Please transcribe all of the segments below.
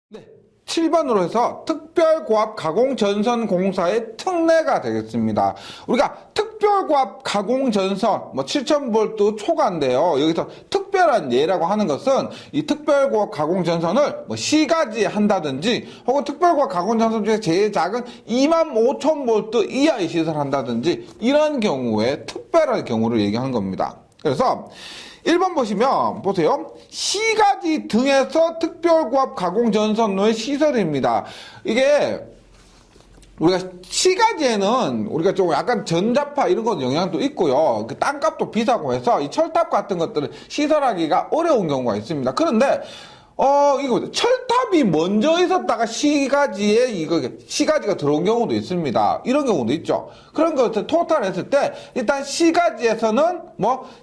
네, 7번으로 해서 특별고압 가공전선공사의 특례가 되겠습니다. 우리가 특별고압 가공전선 7000V 초과인데요. 여기서 특별한 예라고 하는 것은 이 특별고압 가공전선을 C가지 한다든지 혹은 특별고압 가공전선 중에 제일 작은 25000V 이하의 시설을 한다든지 이런 경우에 특별한 경우를 얘기하는 겁니다. 그래서 1번 보시면 보세요. C가지 등에서 특별고압 가공전선로의 시설입니다. 이게 우리가 C가지에는 우리가 좀 약간 전자파 이런 것 영향도 있고요. 그 땅값도 비싸고 해서 이 철탑 같은 것들을 시설하기가 어려운 경우가 있습니다. 그런데 이거 철탑이 먼저 있었다가 C가지가 들어온 경우도 있습니다. 이런 경우도 있죠. 그런 것을 토탈했을 때 일단 C가지에서는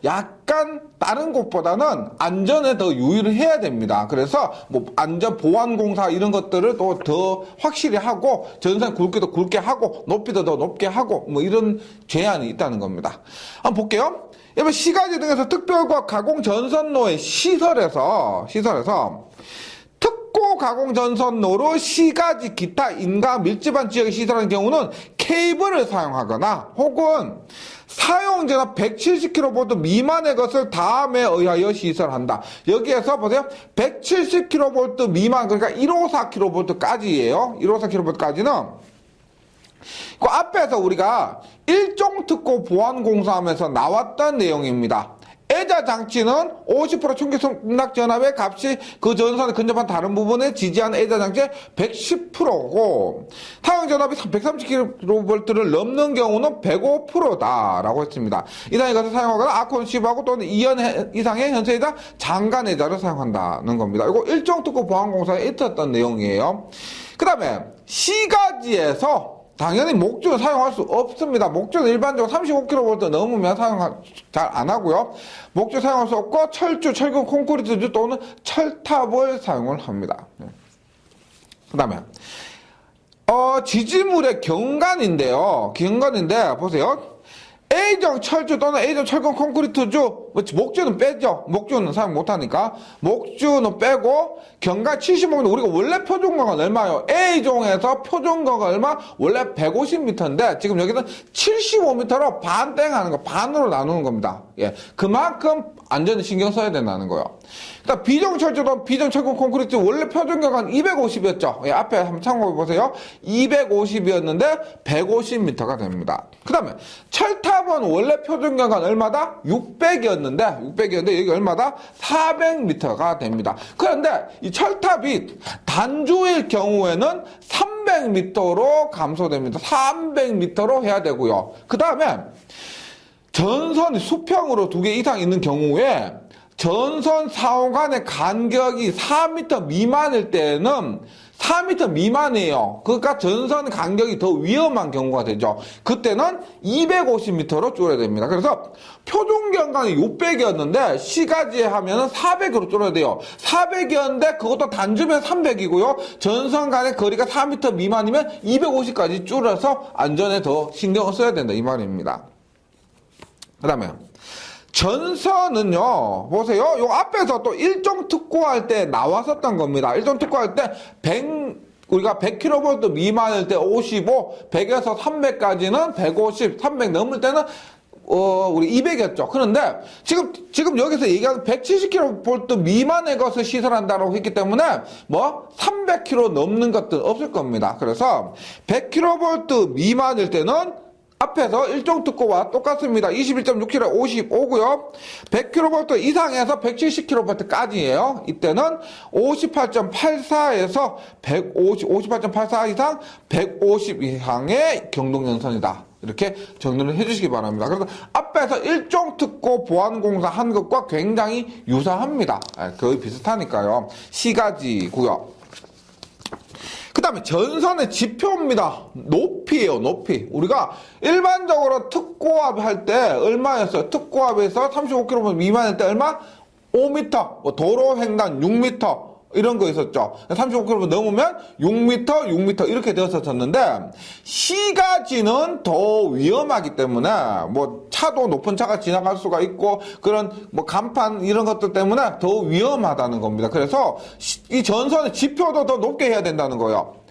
약간 다른 곳보다는 안전에 더 유의를 해야 됩니다. 그래서 안전 보안 공사 이런 것들을 또 더 확실히 하고 전선 굵기도 굵게 하고 높이도 더 높게 하고 이런 제한이 있다는 겁니다. 한번 볼게요. 이번 C가지 등에서 특별고압 가공전선로의 시설에서 특고 가공전선로로 C가지 기타 인가 밀집한 지역에 시설하는 경우는 케이블을 사용하거나 혹은 사용전압 170kV 미만의 것을 다음에 의하여 시설한다. 여기에서 보세요. 170kV 미만, 그러니까 154kV까지예요. 154kV까지는 그 앞에서 우리가 일종특고 보안공사하면서 나왔던 내용입니다. 애자 장치는 50% 충격성낙 전압의 값이 그 전선에 근접한 다른 부분에 지지하는 애자 장치의 110%고 타용 전압이 130kV를 넘는 경우는 105%다라고 했습니다. 이상의 것을 사용하거나 아콘10하고 또는 2연 이상의 현세이자 장간 애자를 사용한다는 겁니다. 이거 일종특고 보안공사에 있었던 내용이에요. 그 다음에 C가지에서 당연히 목줄은 사용할 수 없습니다. 목줄은 일반적으로 35kV 넘으면 사용 잘 안 하고요. 목줄 사용할 수 없고 철줄, 철근, 콘크리트줄 또는 철탑을 사용을 합니다. 그 다음에 지지물의 경관인데요. 경관인데 보세요. A정 철주 또는 A정 철근 콘크리트주, 목주는 빼죠. 목주는 사용 못하니까. 목주는 빼고, 경관 75m, 우리가 원래 표준거가 얼마요? A종에서 표준거가 얼마? 원래 150m인데, 지금 여기는 75m로 반땡 하는 거, 반으로 나누는 겁니다. 예. 그만큼 안전에 신경 써야 된다는 거예요. 그다음 B종 철주도 B종 철근 콘크리트 원래 표준거가 250이었죠. 예, 앞에 한번 참고해 보세요. 250이었는데 150m가 됩니다. 그 다음에 철탑은 원래 표준거가 얼마다? 600이었는데 여기 얼마다? 400m가 됩니다. 그런데 이 철탑이 단조일 경우에는 300m로 감소됩니다. 300m로 해야 되고요. 그 다음에 전선이 수평으로 2개 이상 있는 경우에 전선 사호 간의 간격이 4m 미만일 때는 4m 미만이에요. 그러니까 전선 간격이 더 위험한 경우가 되죠. 그때는 250m로 줄여야 됩니다. 그래서 표준 경관이 600이었는데 C가지 하면은 400으로 줄여야 돼요. 400이었는데 그것도 단주면 300이고요. 전선 간의 거리가 4m 미만이면 250까지 줄여서 안전에 더 신경을 써야 된다 이 말입니다. 그 다음에 전선은요, 보세요. 요 앞에서 또 일종 특고할 때 나왔었던 겁니다. 일종 특고할 때 우리가 100kV 미만일 때 55, 100에서 300까지는 150, 300 넘을 때는 우리 200이었죠. 그런데 지금 여기서 얘기하는 170kV 미만의 것을 시설한다고 했기 때문에 300kV 넘는 것들 없을 겁니다. 그래서 100kV 미만일 때는 앞에서 일종특고와 똑같습니다. 21.6kV 55고요. 100kV 이상에서 170kV까지예요. 이때는 58.84에서 58.84 이상 150 이상의 경동연선이다. 이렇게 정리를 해주시기 바랍니다. 그래서 앞에서 일종특고 보안공사 한 것과 굉장히 유사합니다. 거의 비슷하니까요. C가지고요. 그 다음에 전선의 지표입니다. 높이에요, 높이. 우리가 일반적으로 특고압 할 때 얼마였어요? 특고압에서 35kV 미만일 때 얼마? 5m. 도로 횡단 6m. 이런 거 있었죠. 35km 넘으면 6m, 6m 이렇게 되었었는데 시가지는 더 위험하기 때문에 뭐 차도 높은 차가 지나갈 수가 있고 그런 뭐 간판 이런 것들 때문에 더 위험하다는 겁니다. 그래서 이 전선의 지표도 더 높게 해야 된다는 거예요.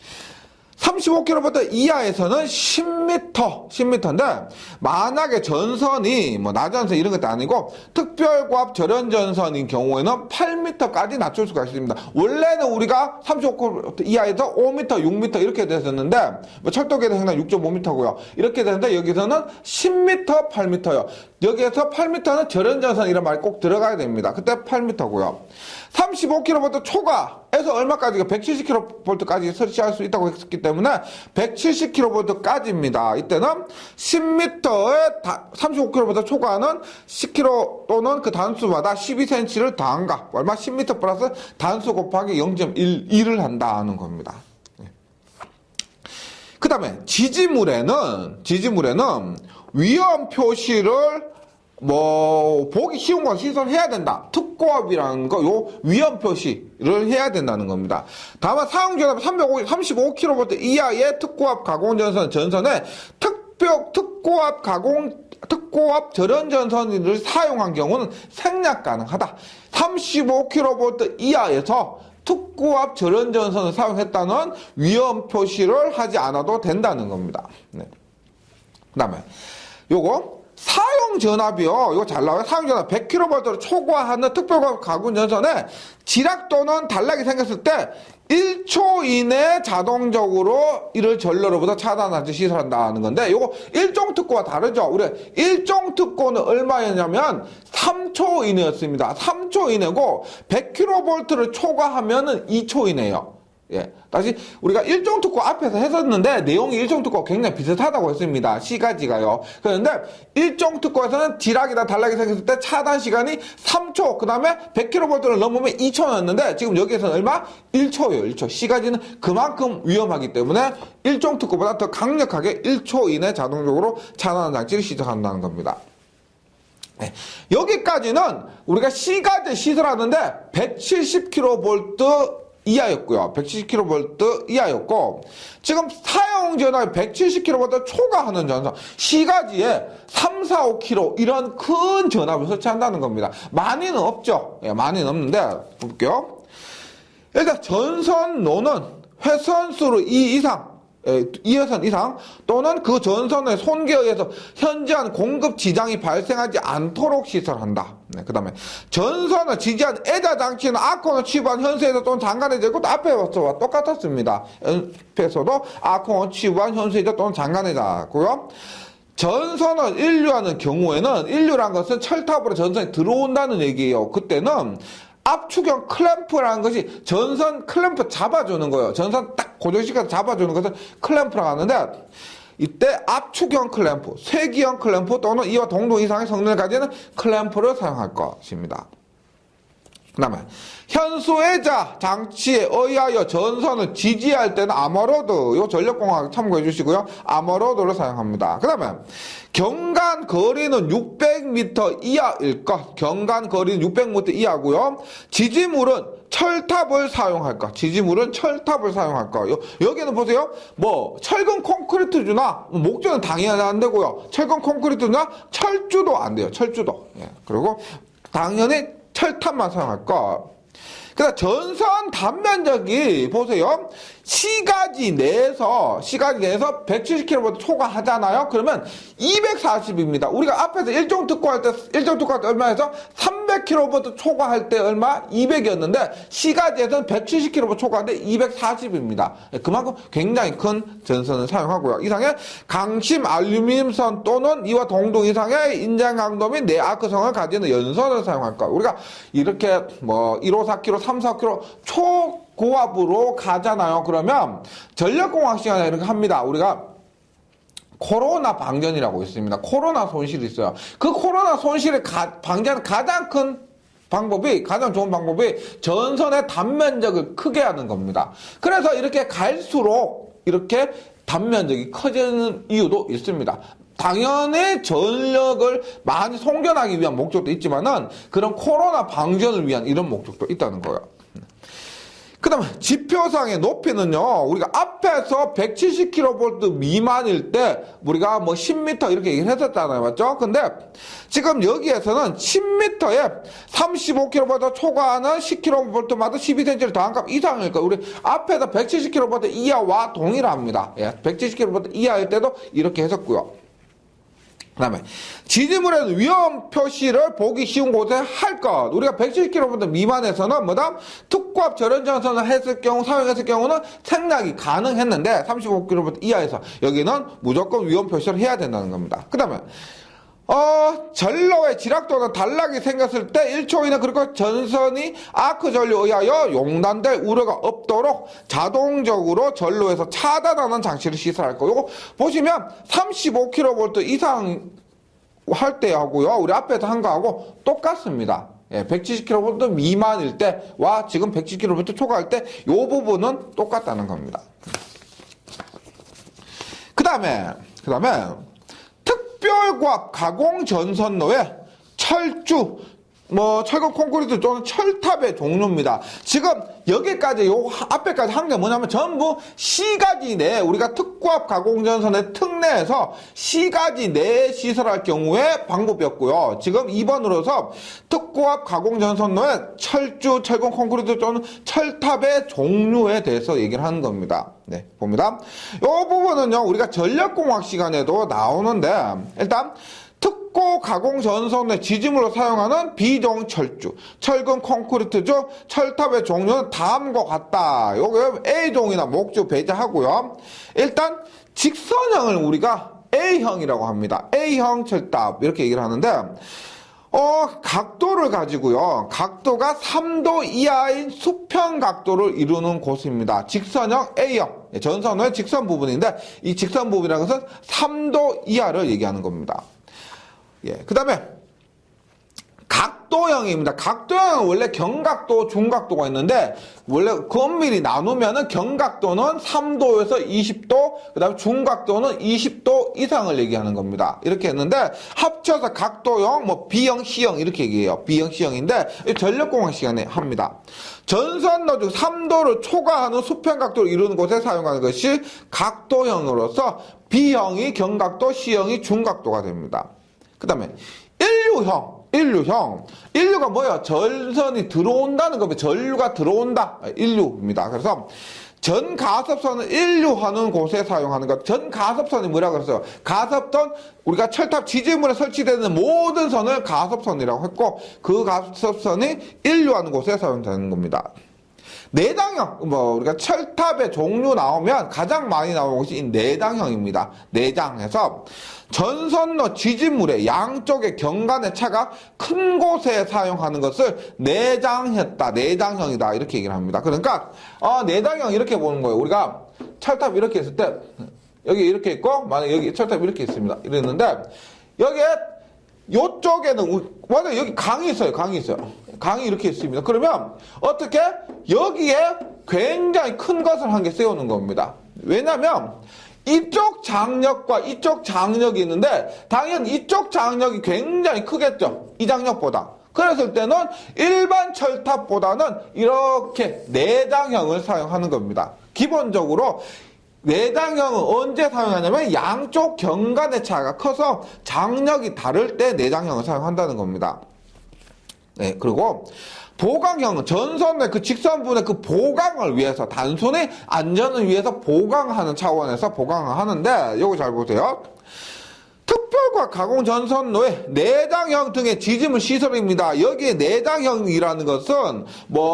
35km 이하에서는 10m인데 만약에 전선이 뭐 나전선 이런 것도 아니고 특별고압 절연전선인 경우에는 8m까지 낮출 수가 있습니다. 원래는 우리가 35km 이하에서 5m, 6m 이렇게 됐었는데 뭐 철도계도 행당 6.5m고요. 이렇게 되는데 여기서는 10m, 8m요. 여기에서 8m는 절연전선 이런 말이 꼭 들어가야 됩니다. 그때 8m고요. 35km 초과에서 얼마까지가 170kV까지 설치할 수 있다고 했기 때문에 170kV까지입니다. 이때는 10m에 35km 초과는 10km 또는 그 단수마다 12cm를 더한가 얼마 10m 플러스 단수 곱하기 0.1을 한다는 겁니다. 그 다음에 지지물에는 위험 표시를 뭐 보기 쉬운 건 시설해야 된다. 특고압이라는 거 요 위험 표시를 해야 된다는 겁니다. 다만 사용전압 35kV 이하의 특고압 전선에 특고압 절연전선을 사용한 경우는 생략 가능하다. 35kV 이하에서 특고압 절연전선을 사용했다는 위험 표시를 하지 않아도 된다는 겁니다. 네. 그 다음에 요거 사용전압이요. 이거 잘 나와요. 사용전압 100kV를 초과하는 특별고압 가공 전선에 지락 또는 단락이 생겼을 때 1초 이내 자동적으로 이를 전로로부터 차단하지 시설한다는 건데 요거 일종 특고와 다르죠. 우리 일종 특고는 얼마였냐면 3초 이내였습니다. 3초 이내고 100kV를 초과하면은 2초 이내요. 예. 다시 우리가 일종특고 앞에서 했었는데 내용이 일종특고와 굉장히 비슷하다고 했습니다. 시가지가요. 그런데 일종특고에서는 지락이나 단락이 생겼을 때 차단 시간이 3초 그 다음에 100kV를 넘으면 2초였는데 지금 여기에서는 얼마? 1초예요. 1초. 시가지는 그만큼 위험하기 때문에 일종특고보다 더 강력하게 1초 이내 자동적으로 차단하는 장치를 시작한다는 겁니다. 네. 여기까지는 우리가 시가지 시설하는데 170kV 이하였고요. 170kV 이하였고 지금 사용전압 170kV 초과하는 전선 시가지에 3, 4, 5kg 이런 큰 전압을 설치한다는 겁니다. 많이는 없죠. 예, 많이는 없는데 볼게요. 일단 전선로는 회선수로 2 이선 이상 또는 그 전선의 손괴에 의해서 현저한 공급 지장이 발생하지 않도록 시설한다. 네, 그 다음에 전선을 지지한 애자 장치는 아콘을 취부한 현수회전 또는 장관회전 이것도 앞에서와 똑같았습니다. 옆에서도 아콘을 취부한 현수회전 또는 장관회전고요. 전선을 인류하는 경우에는 인류란 것은 철탑으로 전선이 들어온다는 얘기예요. 그때는 압축형 클램프라는 것이 전선 클램프 잡아주는 거예요. 전선 딱 고정시켜서 잡아주는 것을 클램프라고 하는데 이때 압축형 클램프, 쇠기형 클램프 또는 이와 동등 이상의 성능을 가지는 클램프를 사용할 것입니다. 그 다음에 현수애자 장치에 의하여 전선을 지지할 때는 아머로드, 요 전력공학 참고해 주시고요. 아머로드를 사용합니다. 그 다음에 경간 거리는 600m 이하일 것. 경간 거리는 600m 이하고요. 지지물은 철탑을 사용할 것. 지지물은 철탑을 사용할 것. 여기는 보세요. 뭐 철근 콘크리트주나 목조는 당연히 안 되고요. 철근 콘크리트나 철주도 안 돼요. 철주도. 예. 그리고 당연히 철탑만 사용할 것. 그다음 전선 단면적이 보세요. 시가지 내에서 170kV 초과하잖아요. 그러면 240입니다. 우리가 앞에서 일종 특고할 때 얼마에서 300kV 초과할 때 얼마? 200이었는데 시가지에서는 170kV 초과하는데 240입니다. 그만큼 굉장히 큰 전선을 사용하고요. 이상의 강심 알루미늄선 또는 이와 동등 이상의 인장 강도 및 내아크성을 가지는 연선을 사용할 것. 우리가 이렇게 뭐 154kV, 345kV 초고압으로 가잖아요. 그러면 전력공학 시간에 이렇게 합니다. 우리가 코로나 방전이라고 있습니다. 코로나 손실이 있어요. 그 코로나 손실을 방지하는 가장 좋은 방법이 전선의 단면적을 크게 하는 겁니다. 그래서 이렇게 갈수록 이렇게 단면적이 커지는 이유도 있습니다. 당연히 전력을 많이 송전하기 위한 목적도 있지만은 그런 코로나 방전을 위한 이런 목적도 있다는 거예요. 그 다음에 지표상의 높이는요, 우리가 앞에서 170kV 미만일 때 우리가 뭐 10m 이렇게 얘기를 했었잖아요. 맞죠? 근데 지금 여기에서는 10m에 35kV 초과하는 10kV마다 12cm를 더한 값 이상일 거예요. 우리 앞에서 170kV 이하와 동일합니다. 예, 170kV 이하일 때도 이렇게 했었고요. 그 다음에 지지물에는 위험 표시를 보기 쉬운 곳에 할 것. 우리가 170kV 미만에서는 뭐다? 특고압 절연전선을 했을 경우, 사용했을 경우는 생략이 가능했는데 35kV 이하에서 여기는 무조건 위험 표시를 해야 된다는 겁니다. 그 다음에 전로의 지락 또는 단락이 생겼을 때 1초 이내 그리고 전선이 아크 전류에 의하여 용단될 우려가 없도록 자동적으로 전로에서 차단하는 장치를 시설할 거고, 요거 보시면 35kV 이상 할 때 하고요, 우리 앞에서 한 거하고 똑같습니다. 예, 170kV 미만일 때와 지금 170kV 초과할 때 요 부분은 똑같다는 겁니다. 그 다음에 특별과학 가공 전선로의 철주, 철근 콘크리트 또는 철탑의 종류입니다. 지금 여기까지 요 앞에까지 한 게 뭐냐면 전부 C가지 내, 우리가 특고압 가공 전선의 특내에서 C가지 내에 시설할 경우의 방법이었고요. 지금 2번으로서 특고압 가공 전선로의 철주, 철근 콘크리트 또는 철탑의 종류에 대해서 얘기를 하는 겁니다. 네, 봅니다. 요 부분은요, 우리가 전력공학 시간에도 나오는데, 일단 특고 가공 전선의 지짐으로 사용하는 비종 철주, 철근 콘크리트주, 철탑의 종류는 다음과 같다. 요거 A종이나 목주 배제하고요. 일단 직선형을 우리가 A형이라고 합니다. A형 철탑 이렇게 얘기를 하는데, 각도를 가지고요, 각도가 3도 이하인 수평 각도를 이루는 곳입니다. 직선형 A형, 전선의 직선 부분인데, 이 직선 부분이라는 것은 3도 이하를 얘기하는 겁니다. 예, 그 다음에 각도형입니다. 각도형은 원래 경각도, 중각도가 있는데, 원래 그 엄밀히 나누면은 경각도는 3도에서 20도, 그 다음에 중각도는 20도 이상을 얘기하는 겁니다. 이렇게 했는데, 합쳐서 각도형, B형, C형 이렇게 얘기해요. B형, C형인데, 전력공학 시간에 합니다. 전선로 중 3도를 초과하는 수평각도를 이루는 곳에 사용하는 것이 각도형으로서 B형이 경각도, C형이 중각도가 됩니다. 그 다음에 인류가 뭐예요? 전선이 들어온다는 겁니다. 전류가 들어온다. 인류입니다. 그래서 전가섭선을 인류하는 곳에 사용하는 것. 전가섭선이 뭐라고 그랬어요? 가섭선, 우리가 철탑 지지물에 설치되는 모든 선을 가섭선이라고 했고, 그 가섭선이 인류하는 곳에 사용되는 겁니다. 내장형, 우리가 철탑의 종류 나오면 가장 많이 나오는 것이 이 내장형입니다. 내장해서 전선로 지지물의 양쪽의 경관의 차가 큰 곳에 사용하는 것을 내장했다, 내장형이다 이렇게 얘기를 합니다. 그러니까 내장형 이렇게 보는 거예요. 우리가 철탑 이렇게 했을 때 여기 이렇게 있고, 만약 여기 철탑 이렇게 있습니다. 이랬는데 여기에 요쪽에는 맞아요, 여기 강이 있어요. 강이 이렇게 있습니다. 그러면 어떻게 여기에 굉장히 큰 것을 한 개 세우는 겁니다. 왜냐면 이쪽 장력과 이쪽 장력이 있는데 당연히 이쪽 장력이 굉장히 크겠죠, 이 장력보다. 그랬을 때는 일반 철탑보다는 이렇게 내장형을 사용하는 겁니다. 기본적으로 내장형은 언제 사용하냐면 양쪽 경관의 차이가 커서 장력이 다를 때 내장형을 사용한다는 겁니다. 네, 그리고 보강형은 전선의 그 직선분의 그 보강을 위해서, 단순히 안전을 위해서 보강하는 차원에서 보강을 하는데, 요거 잘 보세요. 특별과 가공 전선로의 내장형 등의 지지물 시설입니다. 여기에 내장형이라는 것은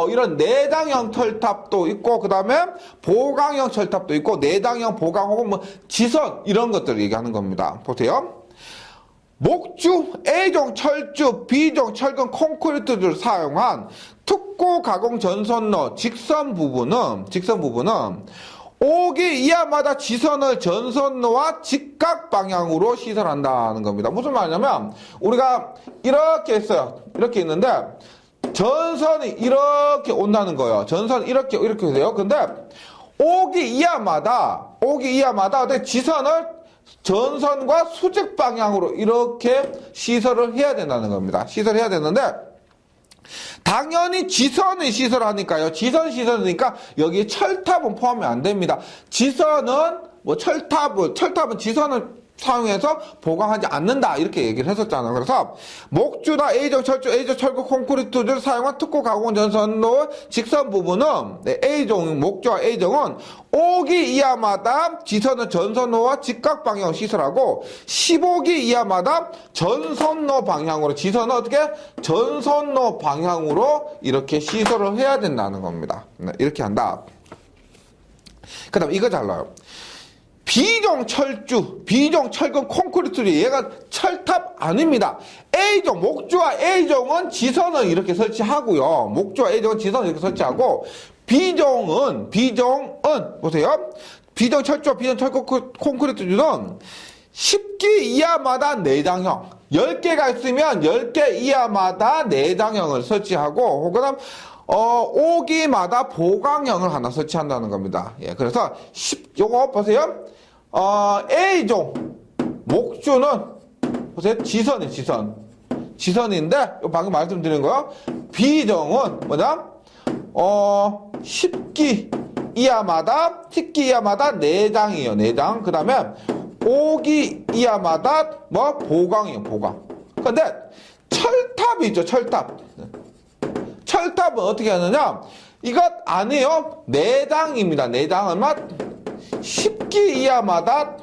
이런 내장형 철탑도 있고, 그 다음에 보강형 철탑도 있고, 내장형 보강 혹은 지선 이런 것들을 얘기하는 겁니다. 보세요. 목주, A종 철주, B종 철근 콘크리트를 사용한 특고 가공 전선로 직선 부분은 5기 이하마다 지선을 전선로와 직각 방향으로 시설한다는 겁니다. 무슨 말이냐면 우리가 이렇게 했어요. 이렇게 있는데 전선이 이렇게 온다는 거예요. 전선이 이렇게 돼요. 근데 5기 이하마다 지선을 전선과 수직 방향으로 이렇게 시설을 해야 된다는 겁니다. 시설해야 되는데 당연히 지선을 시설하니까요. 지선 시설이니까 여기에 철탑은 포함이 안 됩니다. 지선은 철탑은 지선을 사용해서 보강하지 않는다 이렇게 얘기를 했었잖아요. 그래서 목주나 A정 철조, A정 철근 콘크리트를 사용한 특고 가공 전선로 직선 부분은 A정 목주와 A정은 5기 이하마다 지선은 전선로와 직각 방향으로 시설하고 15기 이하마다 전선로 방향으로 지선은 어떻게 전선로 방향으로 이렇게 시설을 해야 된다는 겁니다. 이렇게 한다. 그다음 이거 잘 나와요. B정 철주, B정 철근 콘크리트리 얘가 철탑 아닙니다. A정, 목주와 A정은 지선을 이렇게 설치하고요. 목주와 A정은 지선을 이렇게 설치하고 B정은 보세요. B정 철주와 B정 철근 콘크리트리는 10기 이하마다 내장형 10개가 있으면 10개 이하마다 내장형을 설치하고 그다음 5기마다 보강형을 하나 설치한다는 겁니다. 예, 그래서 요거 보세요. A종 목주는 보세요. 지선인데 방금 말씀드린 거요. B정은 뭐냐? 10기 이하마다 내장이에요. 내장. 그다음에 5기 이하마다 보강이에요. 보강. 근데 철탑이 있죠. 철탑은 어떻게 하느냐? 이것 아니에요. 내장입니다. 내장은 10기 이하마다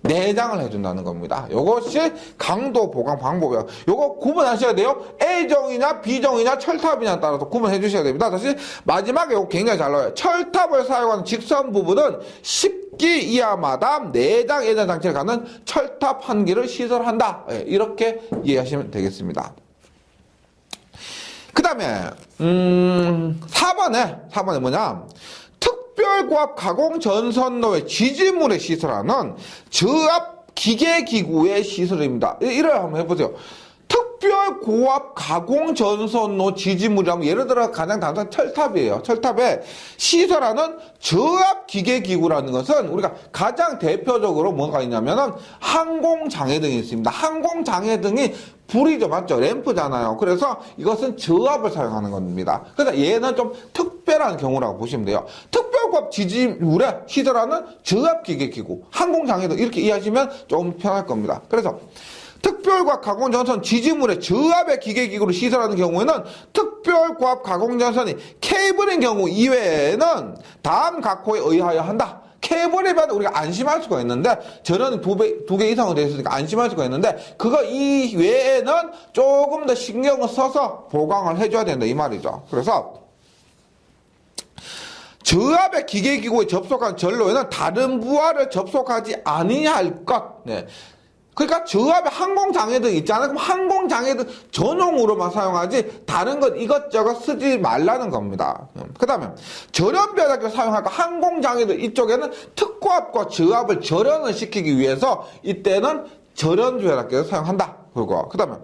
내장을 해준다는 겁니다. 이것이 강도 보강 방법이에요. 이거 구분하셔야 돼요. A정이냐 B정이냐 철탑이냐에 따라서 구분해 주셔야 됩니다. 다시 마지막에 이거 굉장히 잘 나와요. 철탑을 사용하는 직선 부분은 10기 이하마다 내장 예단 장치를 갖는 철탑 한 기를 시설한다. 이렇게 이해하시면 되겠습니다. 그 다음에 4번에 뭐냐? 특별고압 가공 전선로의 지지물에 시설하는 저압 기계기구의 시설입니다. 이래 한번 해보세요. 특별고압 가공 전선로 지지물이라면 예를 들어 가장 단순한 철탑이에요. 철탑에 시설하는 저압 기계기구라는 것은 우리가 가장 대표적으로 뭐가 있냐면은 항공장애등이 있습니다. 항공장애등이 불이죠, 맞죠? 램프잖아요. 그래서 이것은 저압을 사용하는 겁니다. 그래서 얘는 좀 특별한 경우라고 보시면 돼요. 특별고압 지지물에 시설하는 저압 기계기구, 항공장애등 이렇게 이해하시면 좀 편할 겁니다. 그래서 특별고압 가공전선 지지물의 저압의 기계기구를 시설하는 경우에는 특별고압 가공전선이 케이블인 경우 이외에는 다음 각호에 의하여 한다. 케이블에 봐도 우리가 안심할 수가 있는데 전원이 두 개 이상으로 되어 있으니까 안심할 수가 있는데 그거 이외에는 조금 더 신경을 써서 보강을 해줘야 된다 이 말이죠. 그래서 저압의 기계기구에 접속한 전로에는 다른 부하를 접속하지 아니할 것. 네. 그러니까 저압의 항공장애등 있잖아요. 그럼 항공장애등 전용으로만 사용하지 다른 것 이것저것 쓰지 말라는 겁니다. 그 다음에 절연변압기를 사용하니까 항공장애등 이쪽에는 특고압과 저압을 절연을 시키기 위해서 이때는 절연변압기를 사용한다. 그리고 그 다음에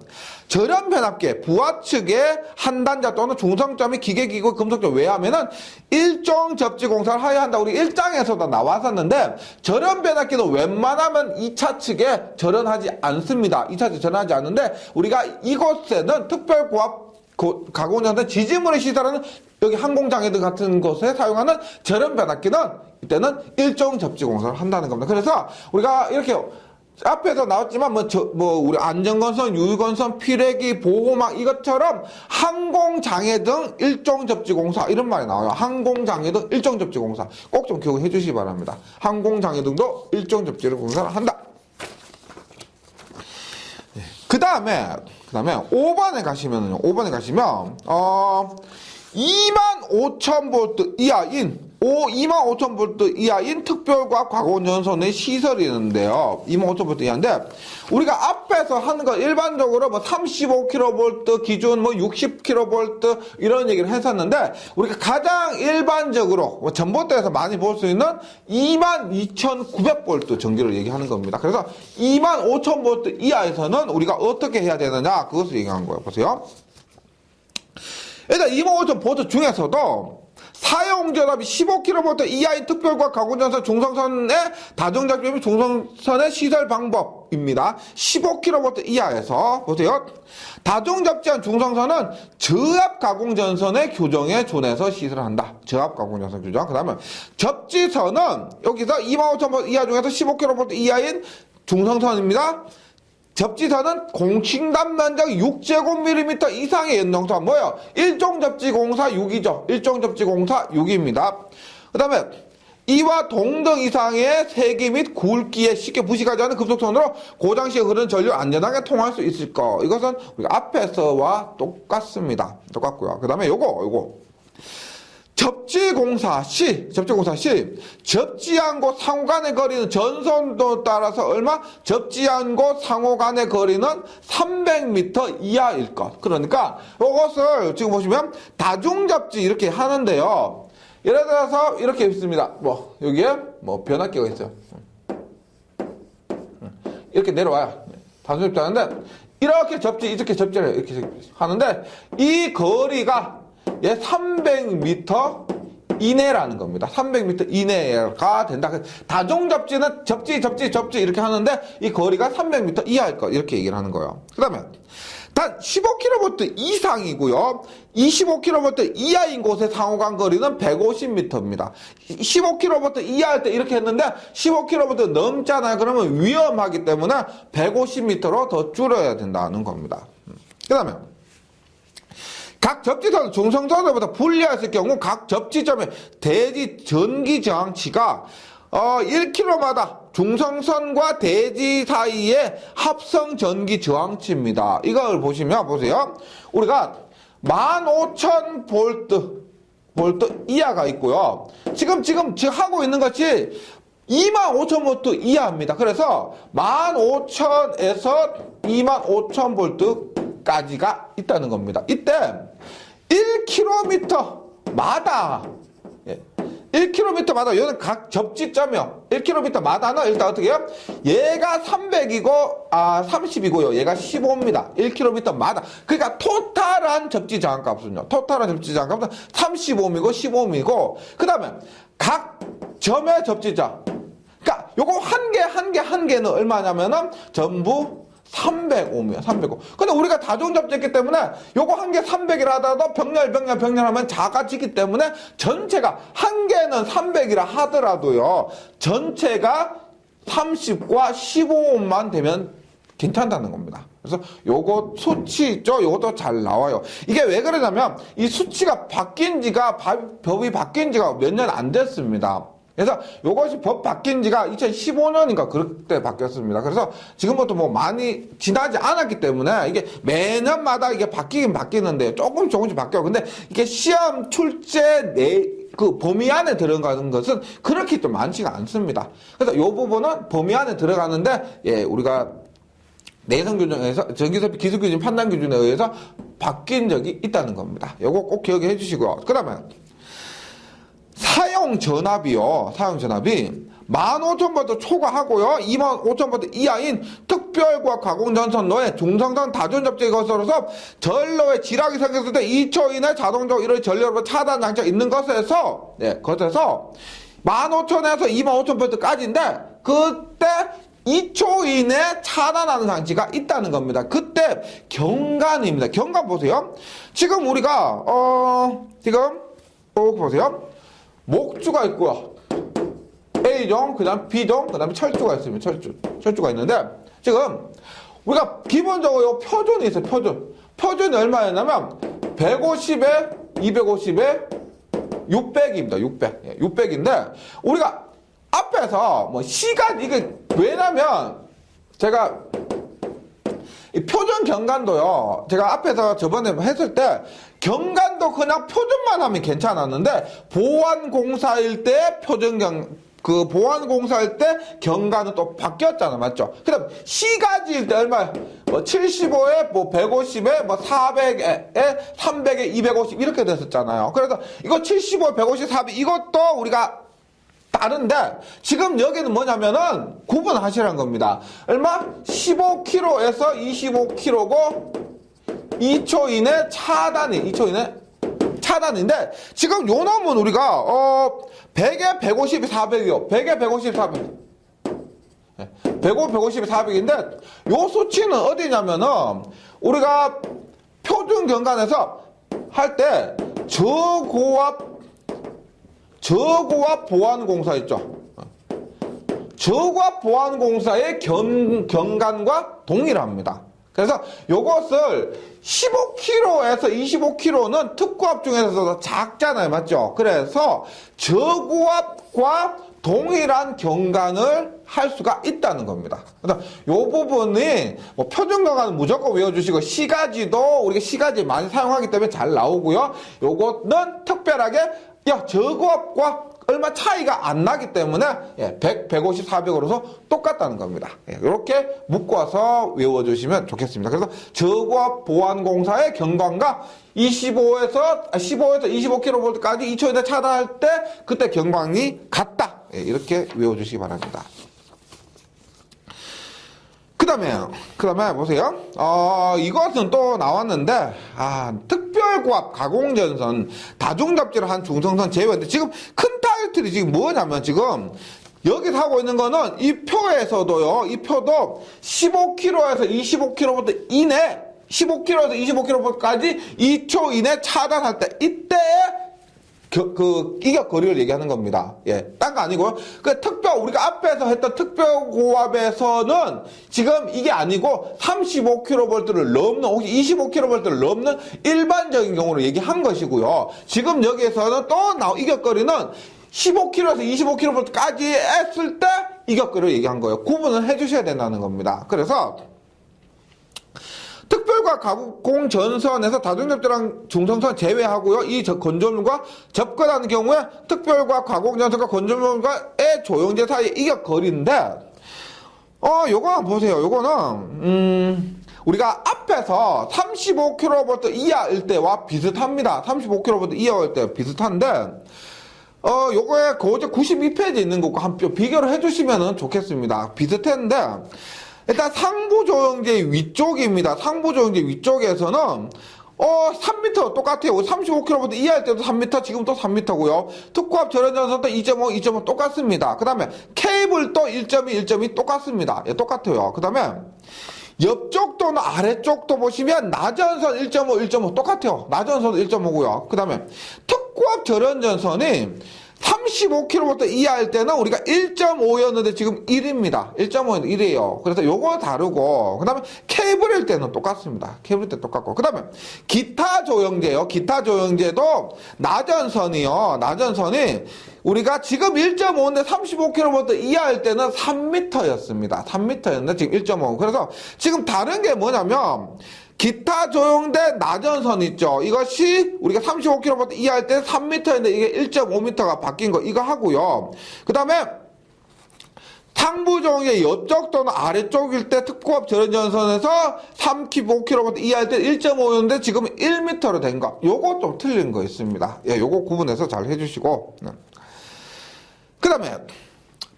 절연변압기 부하 측의 한 단자 또는 중성점이 기계기구 금속점 외하면은 일정 접지 공사를 하여야 한다. 우리 1장에서도 나왔었는데 절연변압기는 웬만하면 2차 측에 절연하지 않습니다. 2차 측에 절연하지 않는데 우리가 이곳에는 특별고압 가공전선 지지물을 시설하는 여기 항공장애등 같은 곳에 사용하는 절연변압기는 이때는 일정 접지 공사를 한다는 겁니다. 그래서 우리가 이렇게 앞에서 나왔지만 우리 안전건선, 유유건선, 피레기, 보호막 이것처럼 항공장애 등 일종 접지 공사 이런 말이 나와요. 항공장애 등 일종 접지 공사 꼭 좀 기억해 주시기 바랍니다. 항공장애 등도 일종 접지 공사를 한다. 그 다음에 5번에 가시면 25,000V 이하인 25,000V 이하인 특별고압 가공전선의 시설이 있는데요. 25,000V 이하인데 우리가 앞에서 하는 거 일반적으로 35kV 기준 60kV 이런 얘기를 했었는데 우리가 가장 일반적으로 전봇대에서 많이 볼 수 있는 22,900V 전기를 얘기하는 겁니다. 그래서 25,000V 이하에서는 우리가 어떻게 해야 되느냐 그것을 얘기한 거예요. 보세요. 일단 25,000V 중에서도 사용전압이 15kV 이하인 특별과 가공전선 중성선의 다중잡지 및 중성선의 시설 방법입니다. 15kV 이하에서 보세요. 다중잡지한 중성선은 저압 가공전선의 교정에 준해서 시설한다. 저압 가공전선 교정. 그 다음에 접지선은 여기서 25,000V 이하 중에서 15kV 이하인 중성선입니다. 접지선은 공칭단 면적 6제곱밀리미터 이상의 연동선 뭐예요? 일종접지공사 6이죠. 일종접지공사 6입니다. 그 다음에 이와 동등 이상의 세기 및 굵기에 쉽게 부식하지 않은 금속선으로 고장 시에 흐르는 전류 안전하게 통할 수 있을 거. 이것은 우리가 앞에서와 똑같습니다. 똑같고요. 그 다음에 요거 접지공사 C, 접지한 곳 상호 간의 거리는 전선도 따라서 얼마? 접지한 곳 상호 간의 거리는 300m 이하일 것. 그러니까 이것을 지금 보시면 다중접지 이렇게 하는데요. 예를 들어서 이렇게 있습니다. 뭐 여기에 뭐 변압기가 있어요. 이렇게 내려와요. 다중접지 하는데 이렇게 접지를 이렇게 하는데 이 거리가 300m 이내라는 겁니다. 300m 이내가 된다. 다중접지는 접지 이렇게 하는데 이 거리가 300m 이하일 것. 이렇게 얘기를 하는 거예요. 그 다음에 단 15kV 이상이고요. 25kV 이하인 곳의 상호간 거리는 150m입니다. 15kV 이하일 때 이렇게 했는데 15kV 넘잖아요. 그러면 위험하기 때문에 150m로 더 줄여야 된다는 겁니다. 그 다음에 각 접지선은 중성선보다 분리했을 경우 각 접지점의 대지 전기 저항치가 1km마다 중성선과 대지 사이의 합성 전기 저항치입니다. 이걸 보세요. 우리가 15,000V 이하가 있고요. 지금 하고 있는 것이 25,000V 이하입니다. 그래서 15,000에서 25,000V까지가 있다는 겁니다. 이때 1km마다 여기는 각 접지점이요. 1km마다는 일단 어떻게 해요? 얘가 30이고요. 얘가 15입니다. 1km마다. 그러니까 토탈한 접지 저항값은요. 35mm이고 15mm이고 그 다음에 각 점의 접지점. 그러니까 요거 한 개는 얼마냐면은 전부 305입니다. 305. 근데 우리가 다중접지했기 때문에 요거 한 개 300이라 하더라도 병렬하면 작아지기 때문에 전체가 한 개는 300이라 하더라도요. 전체가 30과 15만 되면 괜찮다는 겁니다. 그래서 요거 수치 있죠? 요것도 잘 나와요. 이게 왜 그러냐면 이 수치가 법이 바뀐 지가 몇 년 안 됐습니다. 그래서 이것이 법 바뀐 지가 2015년인가 그때 바뀌었습니다. 그래서 지금부터 뭐 많이 지나지 않았기 때문에 이게 매년마다 이게 바뀌긴 바뀌는데 조금씩 바뀌어요. 근데 이게 시험 출제 범위 안에 들어가는 것은 그렇게 좀 많지가 않습니다. 그래서 이 부분은 범위 안에 들어가는데 우리가 내성 규정에서 전기세법 기술 기준 판단 기준에 의해서 바뀐 적이 있다는 겁니다. 요거 꼭 기억해 주시고요. 그 다음에 사용전압이 15,000V 초과하고요. 25,000V 이하인 특별과 가공전선로의 중성선 다중접지 것으로서 전로에 지락이 생겼을 때 2초 이내 자동적으로 이런 전류로 차단 장치가 있는 것에서 15,000에서 25,000V까지인데 그때 2초 이내 차단하는 장치가 있다는 겁니다. 그때 경관입니다. 경관 보세요. 지금 우리가 보세요. 목주가 있고요. A종, 그 다음 B종, 그 다음에 철주가 있습니다. 철주가 있는데, 지금, 우리가 기본적으로 표준이 있어요. 표준이 얼마였냐면, 150에, 250에, 600입니다. 600인데, 우리가 앞에서, 이게, 왜냐면, 제가, 이 표준 경관도요. 제가 앞에서 저번에 했을 때 경관도 그냥 표준만 하면 괜찮았는데 보안공사일 때 보안공사일 때 경관은 또 바뀌었잖아. 맞죠? 그다음 시가지일 때 얼마야? 75에 150에 400에 300에 250 이렇게 됐었잖아요. 그래서 이거 75, 150, 400 이것도 우리가 다른데 지금 여기는 뭐냐면은 구분하시라는 겁니다. 얼마? 15km에서 25km고 2초 이내 차단이 차단인데 지금 요 놈은 우리가 100에 150이 400이요. 100에 150이 400. 105, 150이 400인데 요 수치는 어디냐면은 우리가 표준 경관에서 할 때 저고압 보안공사 있죠. 저고압 보안공사의 경관과 동일합니다. 그래서 요것을 15kg에서 25kg는 특고압 중에서도 작잖아요. 맞죠? 그래서 저고압과 동일한 경관을 할 수가 있다는 겁니다. 그래서 요 부분이 뭐 표준 경관은 무조건 외워주시고 시가지도 우리가 시가지 많이 사용하기 때문에 잘 나오고요. 요거는 특별하게 저고압과 얼마 차이가 안 나기 때문에 100, 150, 400으로서 똑같다는 겁니다. 이렇게 묶어서 외워주시면 좋겠습니다. 그래서 저고압 보안공사의 경관과 15에서 25kV까지 2초인데 차단할 때 그때 경관이 같다. 이렇게 외워주시기 바랍니다. 그 다음에 보세요. 이것은 또 나왔는데, 특별고압 가공전선 다중접지를 한 중성선 제외인데, 지금 큰 타이틀이 지금 뭐냐면, 지금, 여기서 하고 있는 거는 이 표에서도요, 이 표도 15km에서 25km 이내, 15km에서 25km까지 2초 이내 차단할 때, 이때에 이격거리를 얘기하는 겁니다. 딴 거 아니고요. 우리가 앞에서 했던 특별고압에서는 지금 이게 아니고 35kV를 넘는, 혹시 25kV를 넘는 일반적인 경우로 얘기한 것이고요. 지금 여기에서는 또 이격거리는 15kV에서 25kV까지 했을 때 이격거리를 얘기한 거예요. 구분을 해주셔야 된다는 겁니다. 그래서 특별과 가공전선에서 다중접지랑 중성선 제외하고요. 이 건조물과 접근하는 경우에 특별과 가공전선과 건조물과의 조영제 사이의 이격거리인데 요거 보세요. 요거는 우리가 앞에서 35kV 이하일 때와 비슷합니다. 35kV 이하일 때 비슷한데 요거에 고제 92페이지 있는 것과 한번 비교를 해주시면 좋겠습니다. 비슷했는데 일단 상부조영제 위쪽입니다. 상부조영제 위쪽에서는 3m 똑같아요. 35kV 이하일 때도 3m, 지금 또 3m고요. 특고압 절연전선도 2.5, 2.5 똑같습니다. 그 다음에 케이블도 1.2, 1.2 똑같습니다. 똑같아요. 그 다음에 옆쪽 또는 아래쪽도 보시면 나전선 1.5, 1.5 똑같아요. 나전선도 1.5고요. 그 다음에 특고압 절연전선이 35kV 이하일 때는 우리가 1.5였는데 지금 1입니다. 1.5는 1이에요. 그래서 요거 다르고, 그 다음에 케이블일 때는 똑같습니다. 케이블일 때 똑같고. 그 다음에 기타 조영제요. 기타 조영제도 나전선이요. 나전선이 우리가 지금 1.5인데 35kV 이하일 때는 3m였습니다. 3m였는데 지금 1.5. 그래서 지금 다른 게 뭐냐면, 기타 조영대 나전선 있죠. 이것이 우리가 35kV 이하일 때 3m인데 이게 1.5m가 바뀐 거 이거 하고요. 그 다음에 상부 조영의 옆쪽 또는 아래쪽일 때 특고압 절연전선에서 35kV 이하일 때 1.5였는데 지금 1m로 된 거. 요거 좀 틀린 거 있습니다. 요거 구분해서 잘 해주시고. 그 다음에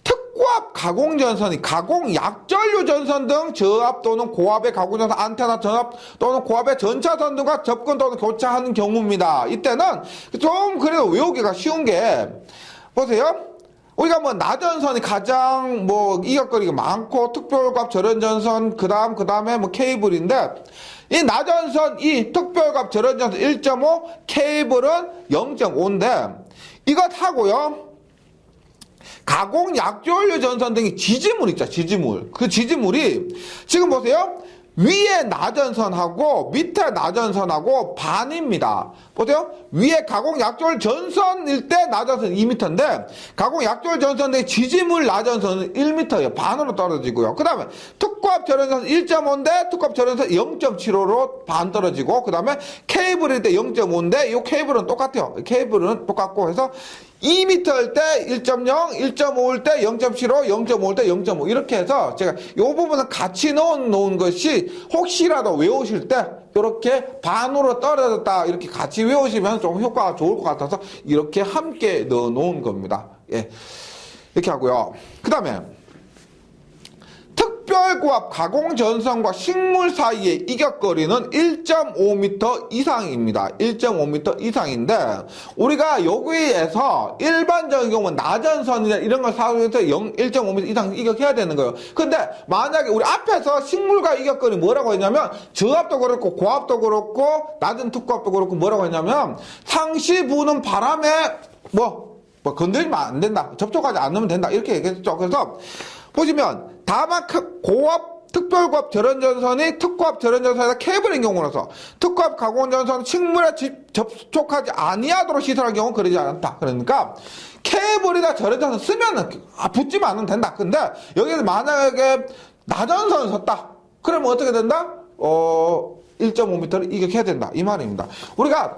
특고압 가공전선이 가공약전류 전선 등 저압 또는 고압의 가공전선 안테나 전압 또는 고압의 전차선 등과 접근 또는 교차하는 경우입니다. 이때는 좀 그래도 외우기가 쉬운 게 보세요. 우리가 뭐 나전선이 가장 이격거리가 많고 특별고압 절연전선 그다음에 뭐 케이블인데 이 나전선 이 특별고압 절연전선 1.5 케이블은 0.5인데 이것 하고요. 가공 약조연료 전선 등이 지지물 있죠. 지지물. 그 지지물이 지금 보세요. 위에 나전선하고 밑에 나전선하고 반입니다. 보세요. 위에 가공 약조열 전선일 때 나전선 2m인데 가공 약조열 전선 등 지지물 나전선은 1m예요. 반으로 떨어지고요. 그 다음에 특고압 절연선 1.5인데 특고압 절연선 0.75로 반 떨어지고 그 다음에 케이블일 때 0.5인데 이 케이블은 똑같아요. 케이블은 똑같고 해서 2m일 때 1.0, 1.5일 때 0.75, 0.5일 때 0.5 이렇게 해서 제가 이 부분은 같이 넣어놓은 것이 혹시라도 외우실 때 이렇게 반으로 떨어졌다 이렇게 같이 외우시면 좀 효과가 좋을 것 같아서 이렇게 함께 넣어놓은 겁니다. 이렇게 하고요. 그 다음에 특별고압 가공전선과 식물 사이의 이격거리는 1.5m 이상입니다. 1.5m 이상인데 우리가 여기에서 일반적인 경우는 나전선이나 이런 걸 사용해서 1.5m 이상 이격해야 되는 거예요. 근데 만약에 우리 앞에서 식물과 이격거리 뭐라고 했냐면 저압도 그렇고 고압도 그렇고 낮은 특고압도 그렇고 뭐라고 했냐면 상시 부는 바람에 뭐 건드리면 안 된다. 접촉하지 않으면 된다. 이렇게 얘기했죠. 그래서 보시면 다만 고압 특별고압 절연전선이 특고압 절연전선에다 케이블인 경우라서 특고압 가공전선 식물에 접촉하지 아니하도록 시설한 경우는 그러지 않다. 그러니까 케이블이나 절연전선 쓰면은 붙지만 않으면 된다. 근데 여기서 만약에 나전선을 섰다. 그러면 어떻게 된다? 1.5m를 이격해야 된다. 이 말입니다. 우리가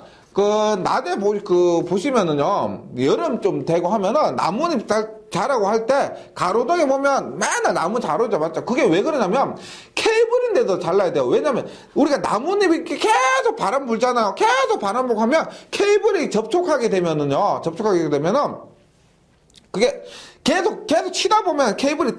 낮에 보시면은요, 여름 좀 되고 하면은, 나뭇잎 자라고 할 때, 가로등에 보면 맨날 나무 자르죠, 맞죠? 그게 왜 그러냐면, 케이블인데도 잘라야 돼요. 왜냐면, 우리가 나뭇잎이 이렇게 계속 바람 불잖아요. 계속 바람 불고 하면, 케이블이 접촉하게 되면은, 그게 계속 치다 보면 케이블이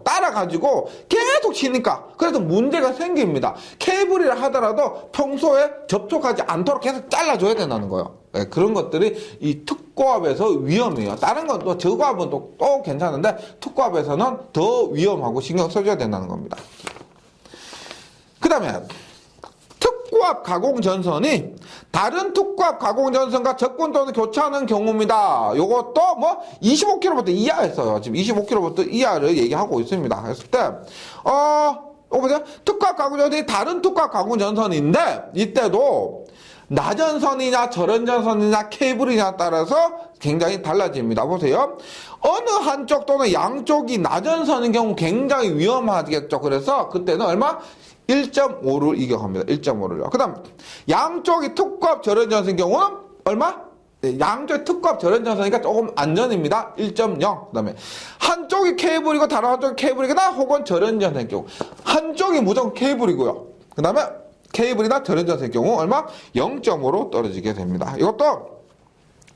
따라가지고 계속 치니까 그래서 문제가 생깁니다. 케이블이라 하더라도 평소에 접촉하지 않도록 계속 잘라줘야 된다는 거예요. 네, 그런 것들이 이 특고압에서 위험해요. 다른 건 또 저고압은 또 괜찮은데 특고압에서는 더 위험하고 신경 써줘야 된다는 겁니다. 그 다음에 특고압 가공전선이 다른 특고압 가공전선과 접근 또는 교차하는 경우입니다. 요것도 25kV 이하였어요. 지금 25kV 이하를 얘기하고 있습니다. 했을 때, 보세요. 특고압 가공전선이 다른 특고압 가공전선인데, 이때도 나전선이냐 절연전선이냐 케이블이냐에 따라서 굉장히 달라집니다. 보세요. 어느 한쪽 또는 양쪽이 나전선인 경우 굉장히 위험하겠죠. 그래서 그때는 얼마? 1.5를 이격합니다. 1.5를요. 그 다음, 양쪽이 특고압 절연전선인 경우는 얼마? 네, 양쪽이 특고압 절연전선이니까 조금 안전입니다. 1.0. 그 다음에, 한쪽이 케이블이고 다른 한쪽이 케이블이거나 혹은 절연전선인 경우. 한쪽이 무조건 케이블이고요. 그 다음에, 케이블이나 절연전선인 경우 얼마? 0.5로 떨어지게 됩니다. 이것도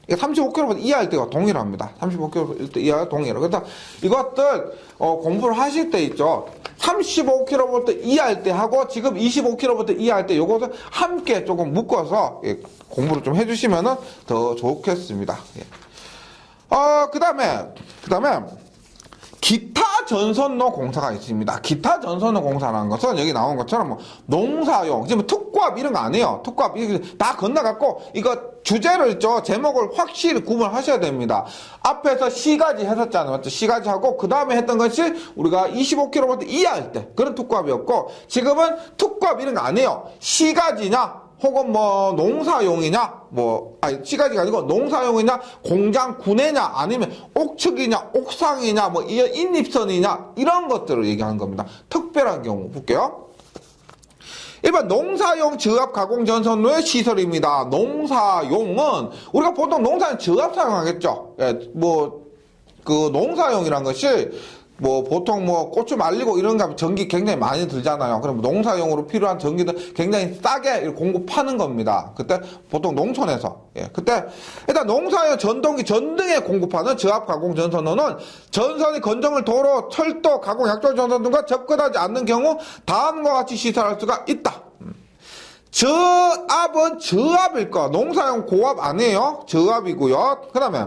35kV 이하일 때가 동일합니다. 35kV 이하 동일해요. 그래서 이것들 공부를 하실 때 있죠. 35kV 이하일 때 하고 지금 25kV 이하일 때 요것을 함께 조금 묶어서 공부를 좀 해주시면 더 좋겠습니다. 그 다음에 기타 전선로 공사가 있습니다. 기타 전선로 공사라는 것은 여기 나온 것처럼 농사용, 지금 특고압 이런 거 안 해요. 특고압 다 건너갔고 이거 주제를 있죠. 제목을 확실히 구분하셔야 됩니다. 앞에서 C까지 했었잖아요. 맞죠? C까지 하고 그 다음에 했던 것이 우리가 25kV 이하일 때 그런 특고압이었고 지금은 특고압 이런 거 안 해요. C까지냐 혹은 농사용이냐, C까지가 아니고 농사용이냐, 공장 구내냐, 아니면 옥측이냐, 옥상이냐, 인립선이냐, 이런 것들을 얘기하는 겁니다. 특별한 경우 볼게요. 일반 농사용 저압 가공전선로의 시설입니다. 농사용은, 우리가 보통 농사용 저압 사용하겠죠. 농사용이란 것이, 보통 고추 말리고 이런 거 하면 전기 굉장히 많이 들잖아요. 그럼 농사용으로 필요한 전기를 굉장히 싸게 공급하는 겁니다. 그때 보통 농촌에서. 그때 일단 농사용 전동기 전등에 공급하는 저압 가공 전선로는 전선이 건조물 도로, 철도, 가공 약조 전선 등과 접근하지 않는 경우 다음과 같이 시설할 수가 있다. 저압은 저압일 거. 농사용 고압 아니에요. 저압이고요. 그 다음에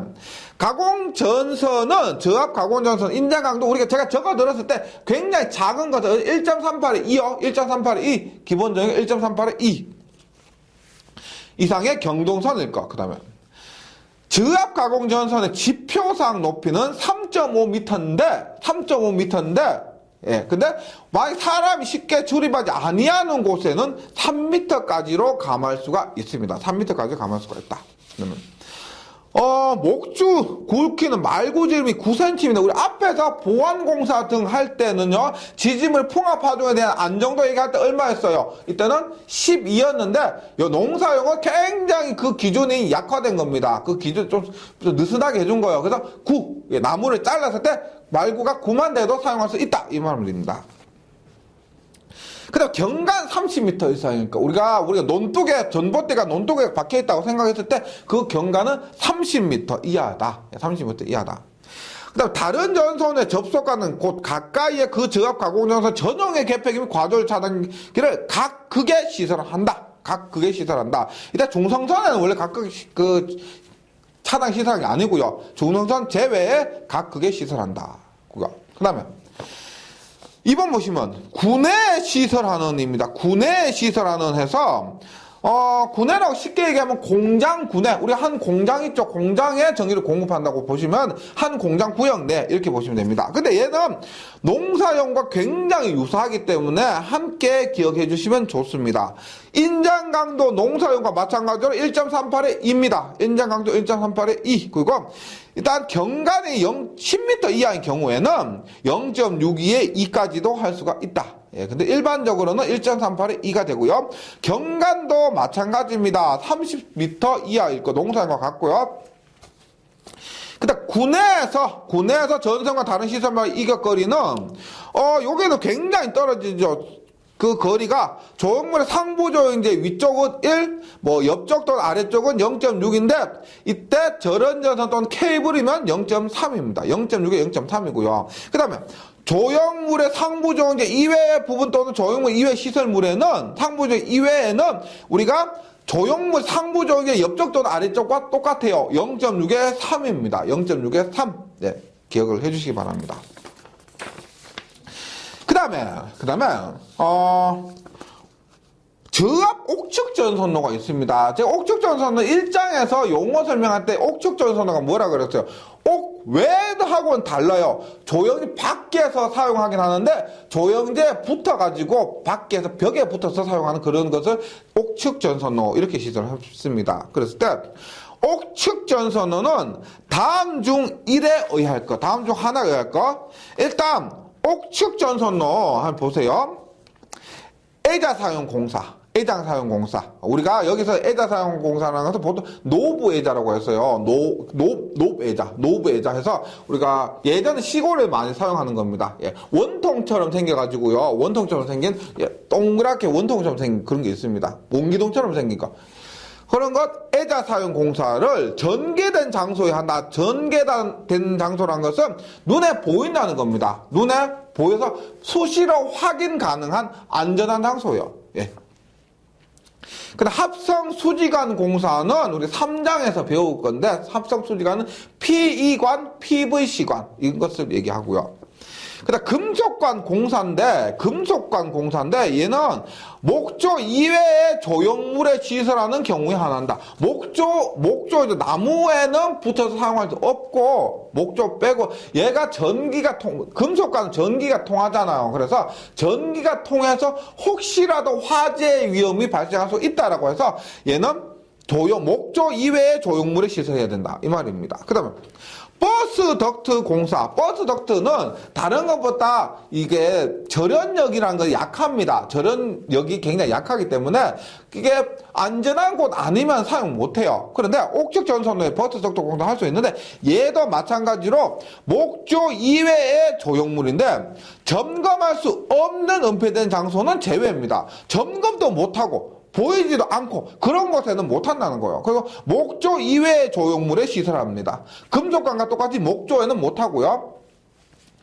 가공전선은 저압 가공전선 인자강도 우리가 제가 적어 들었을 때 굉장히 작은 거죠. 1.38의 2요. 1.38의 2. 기본적인 1.38의 2 이상의 경동선일 거. 그 다음에 저압 가공전선의 지표상 높이는 3.5m인데 근데 만약 사람이 쉽게 출입하지 아니하는 곳에는 3m까지로 감할 수가 있습니다. 3m까지 감할 수가 있다. 그러면 목주 굵기는 말구지름이 9cm입니다. 우리 앞에서 보안공사 등 할 때는요, 지지물 풍압 파종에 대한 안정도 얘기할 때 얼마였어요? 이때는 12였는데, 농사용은 굉장히 그 기준이 약화된 겁니다. 그 기준 좀 느슨하게 해준 거예요. 그래서 9, 나무를 잘랐을 때 말구가 9만 대도 사용할 수 있다. 이 말을 드립니다. 그 다음 경간 30m 이상이니까 우리가 논둑에 전봇대가 논둑에 박혀있다고 생각했을 때 그 경간은 30m 이하다. 30m 이하다. 그 그다음 다른 전선에 접속하는 곳 가까이의 그 저압 가공전선 전용의 개폐기 및 과절 차단기를 각 극에 시설한다. 각 극에 시설한다. 이때 중성선에는 원래 각극 그 차단 시설이 아니고요. 중성선 제외에 각 극에 시설한다. 그다음에 2번 보시면 구내 시설하는입니다. 구내 시설하는 해서 구내라고 쉽게 얘기하면 공장 구내, 우리 한 공장 있죠. 공장에 전기를 공급한다고 보시면 한 공장 구역 내 이렇게 보시면 됩니다. 근데 얘는 농사용과 굉장히 유사하기 때문에 함께 기억해 주시면 좋습니다. 인장 강도 농사용과 마찬가지로 1.38의 2입니다. 인장 강도 1.38의 2. 그리고 일단 경관이 10m 이하인 경우에는 0.62의 2까지도 할 수가 있다. 예, 근데 일반적으로는 1.38의 2가 되고요. 경관도 마찬가지입니다. 30m 이하일 거 농사용과 같고요. 그다음 구내에서 전선과 다른 시설과의 이격거리는 여기는 굉장히 떨어지죠. 그 거리가 조형물의 상부 조형제 위쪽은 1, 옆쪽 또는 아래쪽은 0.6인데 이때 절연전선 또는 케이블이면 0.3입니다. 0.6에 0.3이고요. 그 다음에 조형물의 상부 조형제 이외의 부분 또는 조형물 이외 시설물에는 상부 조형 이외에는 우리가 조형물 상부 조형제 옆쪽 또는 아래쪽과 똑같아요. 0.6에 3입니다. 0.6에 3. 네, 기억을 해주시기 바랍니다. 그 다음에 저압 옥축 전선로가 있습니다. 제가 옥축 전선로 1장에서 용어 설명할 때 옥축 전선로가 뭐라 그랬어요? 외하고는 달라요. 조형제 밖에서 사용하긴 하는데 조형제 붙어가지고 밖에서 벽에 붙어서 사용하는 그런 것을 옥축 전선로 이렇게 시설했습니다. 그랬을 때 옥축 전선로는 다음 중 1에 의할 것, 다음 중 하나에 의할 것. 일단 옥축 전선로 한번 보세요. 애자 사용 공사. 애장 사용 공사. 우리가 여기서 애자 사용 공사라는 것은 보통 노부 애자라고 했어요. 노부 애자 해서 우리가 예전에 시골에 많이 사용하는 겁니다. 예. 원통처럼 생겨가지고요. 원통처럼 생긴, 동그랗게 원통처럼 생긴 그런 게 있습니다. 몽기둥처럼 생긴 거. 그런 것 애자 사용 공사를 전개된 장소에 한다. 전개된 장소란 것은 눈에 보인다는 겁니다. 눈에 보여서 수시로 확인 가능한 안전한 장소예요. 예. 근데 합성 수지관 공사는 우리 3장에서 배울 건데 합성 수지관은 PE관, PVC관 이것을 얘기하고요. 그다음 금속관 공사인데 얘는 목조 이외의 조형물에 시설하는 경우에 한한다. 목조 나무에는 붙어서 사용할 수 없고 목조 빼고 얘가 금속관은 전기가 통하잖아요. 그래서 전기가 통해서 혹시라도 화재 위험이 발생할 수 있다라고 해서 얘는 목조 이외의 조형물에 시설해야 된다 이 말입니다. 그다음에 버스 덕트 공사. 버스 덕트는 다른 것보다 이게 절연력이라는 건 약합니다. 절연력이 굉장히 약하기 때문에 이게 안전한 곳 아니면 사용 못해요. 그런데 옥축 전선로에 버스 덕트 공사 할 수 있는데 얘도 마찬가지로 목조 이외의 조형물인데 점검할 수 없는 은폐된 장소는 제외입니다. 점검도 못하고 보이지도 않고 그런 곳에는 못한다는 거예요. 그리고 목조 이외의 조형물에 시설합니다. 금속관과 똑같이 목조에는 못하고요.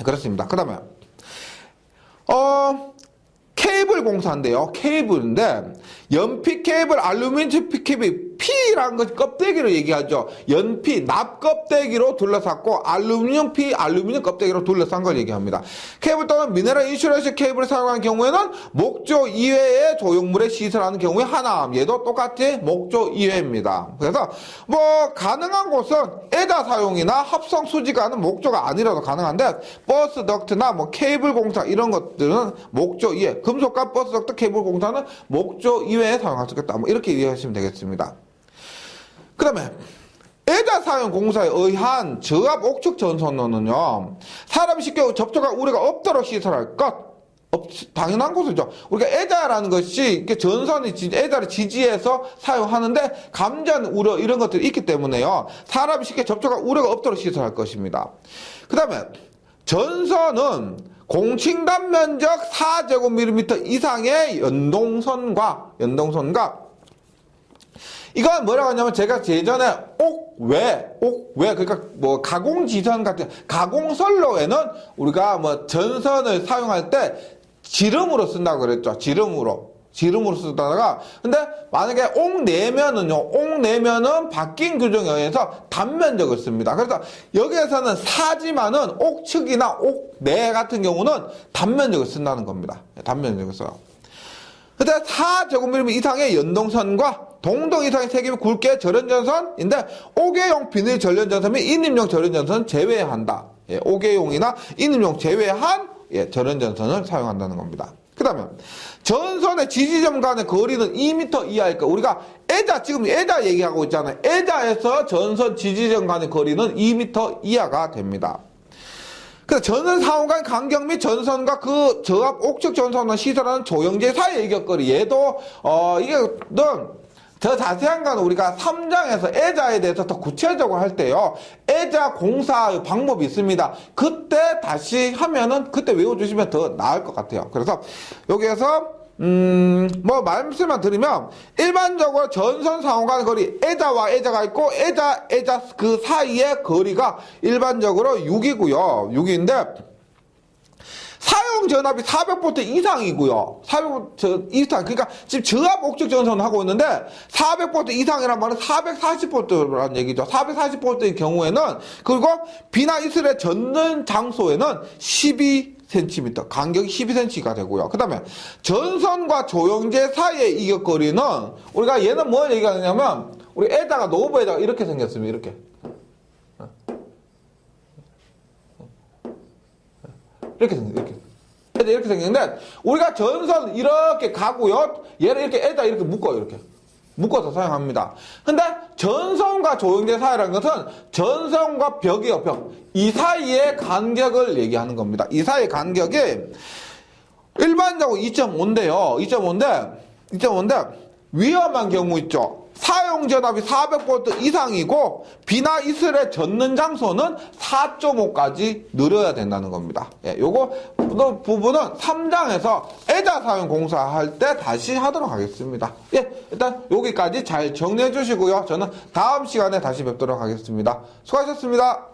그렇습니다. 그 다음에 케이블 공사인데요. 케이블인데 연피 케이블, 알루미늄 케이블, P라는 것 껍데기로 얘기하죠. 연피, 납 껍데기로 둘러쌌고 알루미늄 껍데기로 둘러싼 걸 얘기합니다. 케이블 또는 미네랄 인슈레이션 케이블을 사용하는 경우에는 목조 이외의 조형물에 시설하는 경우에 하나. 얘도 똑같이 목조 이외입니다. 그래서 가능한 곳은 애자 사용이나 합성 수지관은 목조가 아니라도 가능한데 버스 덕트나 케이블 공사 이런 것들은 목조 이외, 금속관 버스 덕트 케이블 공사는 목조 이외에 사용할 수 있겠다. 이렇게 이해하시면 되겠습니다. 그 다음에 애자 사용 공사에 의한 저압 옥축 전선로는요, 사람이 쉽게 접촉할 우려가 없도록 시설할 것. 당연한 것이죠. 우리가 애자라는 것이 전선이 애자를 지지해서 사용하는데 감전 우려 이런 것들이 있기 때문에요, 사람이 쉽게 접촉할 우려가 없도록 시설할 것입니다. 그 다음에 전선은 공칭단 면적 4제곱밀리미터 이상의 연동선과 이건 뭐라고 하냐면 제가 예전에 옥외, 그러니까 뭐 가공지선 같은, 가공선로에는 우리가 뭐 전선을 사용할 때 지름으로 쓴다고 그랬죠. 지름으로 쓰다가, 근데 만약에 옥내면은 바뀐 규정에 의해서 단면적을 씁니다. 그래서 여기에서는 사지만은 옥측이나 옥내 같은 경우는 단면적을 쓴다는 겁니다. 단면적을 써요. 근데 4제곱미터 이상의 연동선과 동동 이상의 세개면 굵게 절연전선인데 옥외용 비닐 절연전선 및 인입용 절연전선은 제외한다. 예, 옥외용이나 인입용 제외한 절연전선을 사용한다는 겁니다. 그 다음에 전선의 지지점 간의 거리는 2m 이하일 거. 우리가 지금 애자 얘기하고 있잖아요. 애자에서 전선 지지점 간의 거리는 2m 이하가 됩니다. 그래서 전선 상호 간 간격 및 전선과 그 저압 옥측 전선을 시설하는 조영제 사이의 이격거리. 얘도 이거는 더 자세한 건 우리가 3장에서 애자에 대해서 더 구체적으로 할 때요. 애자 공사 방법이 있습니다. 그때 다시 하면은 그때 외워주시면 더 나을 것 같아요. 그래서 여기에서 뭐 말씀만 드리면 일반적으로 전선 상호 간 거리 애자와 애자가 있고 애자 그 사이의 거리가 일반적으로 6이고요. 6인데 사용 전압이 400V 이상이고요. 400V 이상. 그러니까 지금 저압 옥측 전선을 하고 있는데 400V 이상이란 말은 440V라는 얘기죠. 440V의 경우에는 그리고 비나 이슬에 젖는 장소에는 12cm, 간격이 12cm가 되고요. 그 다음에 전선과 조영제 사이의 이격거리는 우리가 얘는 뭘 얘기하냐면 우리 애자가 노브에다가 이렇게 생겼습니다. 이렇게. 이렇게 생겼는데 우리가 전선 이렇게 가고요. 얘를 이렇게 애다 이렇게 묶어요. 이렇게 묶어서 사용합니다. 근데 전선과 조영제 사이라는 것은 전선과 벽이요. 벽. 이 사이의 간격을 얘기하는 겁니다. 이 사이의 간격이 일반적으로 2.5인데요. 2.5인데 위험한 경우 있죠. 사용 전압이 400V 이상이고 비나 이슬에 젖는 장소는 4.5까지 늘어야 된다는 겁니다. 예, 요거 부분은 3장에서 애자 사용 공사할 때 다시 하도록 하겠습니다. 예, 일단 여기까지 잘 정리해 주시고요. 저는 다음 시간에 다시 뵙도록 하겠습니다. 수고하셨습니다.